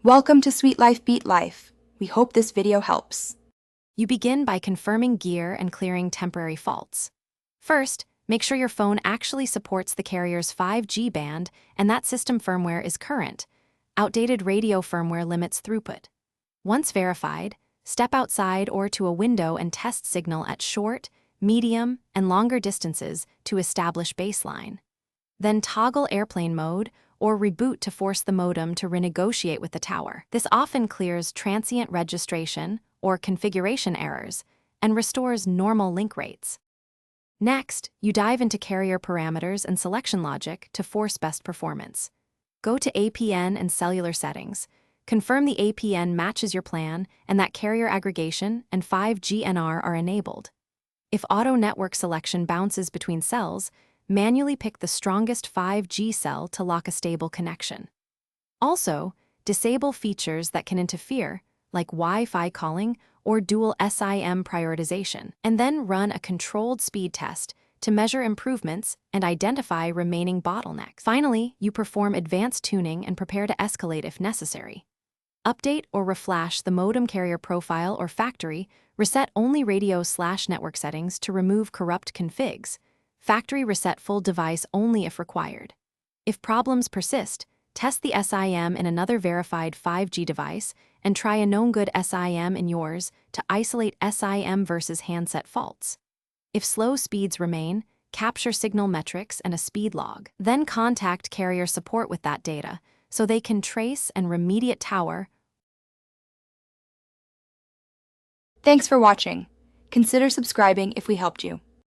Welcome to Sweet Life Beat Life. We hope this video helps. You begin by confirming gear and clearing temporary faults. First, make sure your phone actually supports the carrier's 5G band and that system firmware is current. Outdated radio firmware limits throughput. Once verified, step outside or to a window and test signal at short, medium, and longer distances to establish baseline. Then toggle airplane mode or reboot to force the modem to renegotiate with the tower. This often clears transient registration or configuration errors and restores normal link rates. Next, you dive into carrier parameters and selection logic to force best performance. Go to APN and cellular settings. Confirm the APN matches your plan and that carrier aggregation and 5G NR are enabled. If auto network selection bounces between cells, manually pick the strongest 5G cell to lock a stable connection. Also, disable features that can interfere, like Wi-Fi calling or dual SIM prioritization, and then run a controlled speed test to measure improvements and identify remaining bottlenecks. Finally, you perform advanced tuning and prepare to escalate if necessary. Update or reflash the modem carrier profile or factory, reset only radio/network settings to remove corrupt configs. Factory reset full device only if required. If problems persist, test the SIM in another verified 5G device and try a known good SIM in yours to isolate SIM versus handset faults. If slow speeds remain, capture signal metrics and a speed log. Then contact carrier support with that data so they can trace and remediate tower. Thanks for watching. Consider subscribing if we helped you.